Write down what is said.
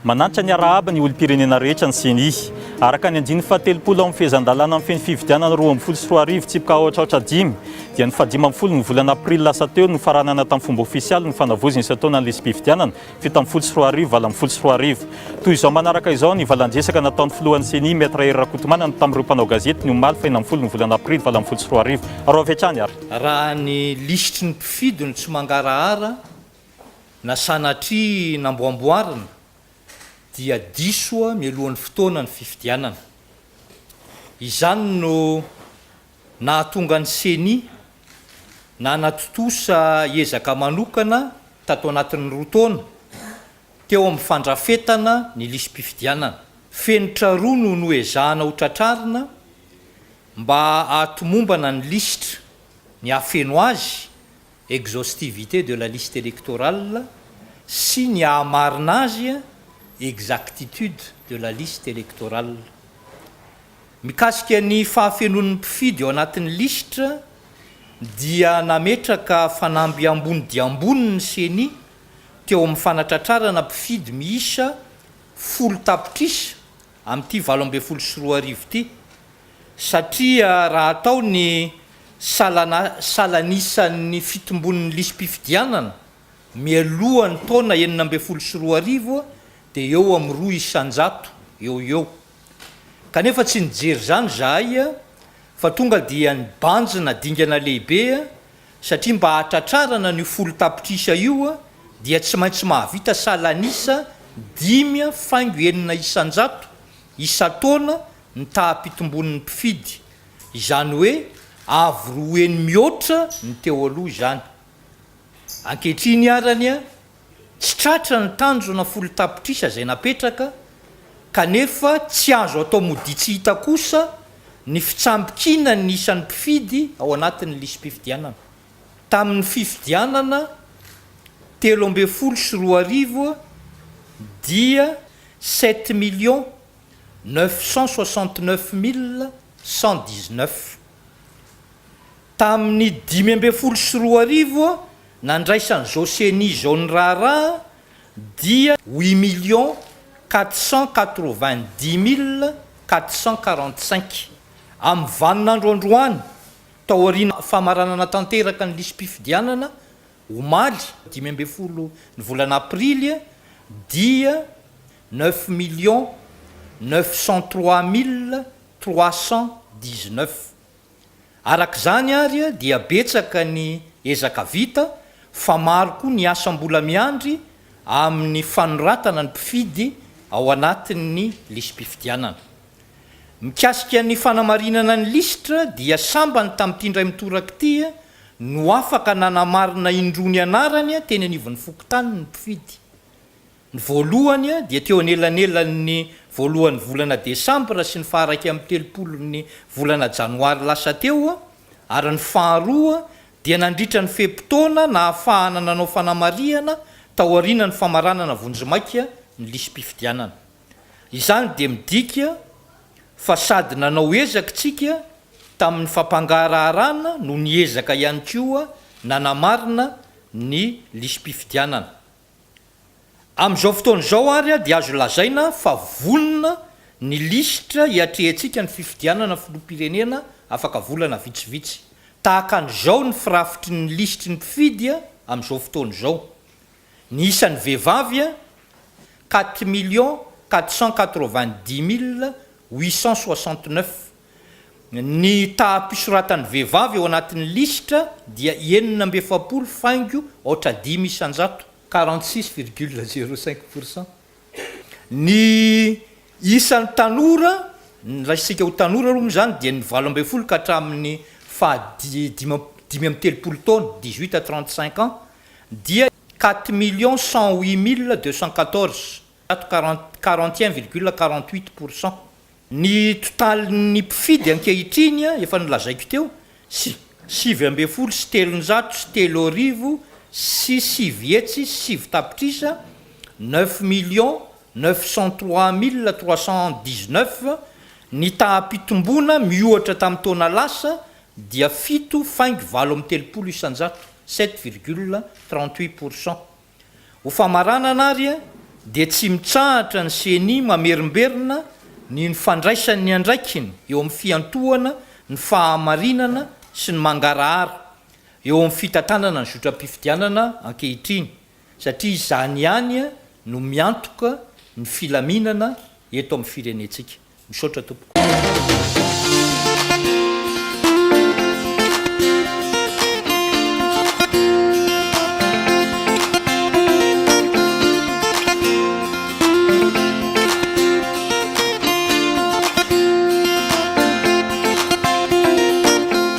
manantra ny arahaba ny olo-pirenena rehetra ny seny araka ny andiny fahatelopolo amin'ny fehezan-dalàna amin'ny feny fividianana 24 tsipika ohatraohatra 5 dia ny 15 ny volana aprily lasa teo no faranana tamin'ny fomba ofisialy ny fanavoziny sy ataona ny lesy-pividianana 17 vala 13 toy izao manaraka izao ny valandresaka nataon'ny filohan'ny seny maître Eri Rakotomana tamin'ireo mpanao gazety ny omaly fa 9 ny volana aprily vala 13 aro avetrany ary raha ny lisitry ny mpifidy no tsy mangarahara na sanatry namboamboarina dia disoa mialohan'ny fotoana ny fifidianana. Izany no nahatonga ny seny na natotosa ezaka manokana tato anatin'ny roa taona teo amin'ny fandrafetana ny lisy-pifidianana. Fenitra roa no noezahana ho tratrarina mba ahatomombana ny lisitra ny afeno azy exhaustivité de la liste électorale sy ny ahamarina azy exactitude de la liste électorale. Mikasika ny fahafenon'ny mpifidy ao anatin'ny lisitra dia nametraka fanamby ambony dia ambony ny seny teo amin'ny fanatratrarana mpifidy miisa 10 tapitrisa amin'ity 24 ty satria raha atao ny salanisan'ny fitombon'ny lisy-pifidianana mialohan'ny taona 19 dia eo amin'ny 2 isanjato eo kanefa tsy nijery zany zahay fa tonga dia nibanjina dingana lehibe satria mba hatratrarana ny 10 tapitrisa io dia tsy maintsy mahavita salanisa 5.9 isanjato isa-taona ny tahapitombon'ny mpifidy. Izany hoe avy roeny mihoatra ny teo aloha izany. Ankehitriny arany tsy tratra ny tanjona 10 tapitrisa zay napetraka kanefa tsy azo atao modi tsy hita kosa ny fitsambikina ny isan'ny mpifidy ao anatin'ny lisy-pifidianana. Tamin'ny fifidianana 13 dia 7 969 119. Tamin'ny 15 nandraisan'ny Joseny zao ny raharaha dia 8 490 445 amin'ny vaninandro androany taoriana famaranana tanteraka ny lisy-pifidianana omaly 15 ny volana aprily dia 9 903 319. Araka zany ary dia betsaka ny ezaka vita fa maro koa ny asam-bola miandry amin'ny fanoratana ny mpifidy ao anatin'ny lisy-pifidianana. Mikasika ny fanamarinana ny lisitra dia sambany tamin'ity ndray mitoraka ity no afaka nanamarina indrony anarany teny anivon'ny fokotany ny mpifidy. Ny voalohany dia teo anelanelan'ny voalohan'ny volana desambra sy ny faharaiky amin'ny 30 ny volana janoary lasa teo ary ny faharoa dia nandritra ny fepitaona na ahafahana nanao fanamariana taoriana ny famaranana vonjimaika ny lisy-pifidianana. Izany dia midika fa sady nanao ezaka tsika tamin'ny fampangaharahana no ny ezaka ihany koa nanamarina ny lisy-pifidianana. Amin'izao fotoana izao ary dia azo lazaina fa vonona ny lisitra hiatrehantsika ny fifidianana filoham-pirenena afaka volana vitsivitsy. Tahaka an'izao ny firafitry ny lisitry ny mpifidy amin'izao fotoana izao. Ny isan'ny vehivavy 4 490 869. Ny tahapisoratan'ny vehivavy ao anatin'ny lisitra dia 9 faingo ohatra 10 isanjato 46,05%. Ny isan'ny tanora raisika ho tanora aloha zany dia ny 12 ka hatramin'ny 5 taona 18 à 35 ans dia 4 108 214 41,48%. Ny totalin'ny mpifidy ankehitriny efa nilazaiko teo 7 sy telonjato sy telo arivo sy 7 tapitrisa 9 903 319. Ny tahapitombona miohatra tamin'ny taona lasa dia 7,30 isanjato 7,38%. Ho famaranana ary dia tsy mitrahatra ny seny mamerimberina ny fandraisan'ny andraikiny eo amin'ny fiantohana ny fahamarinana sy ny mangarahara eo amin'ny fitantanana ny zotram-pifidianana ankehitriny satria izany ihany no miantoka ny filaminana eto amin'ny firenentsika. Misaotra tompoko.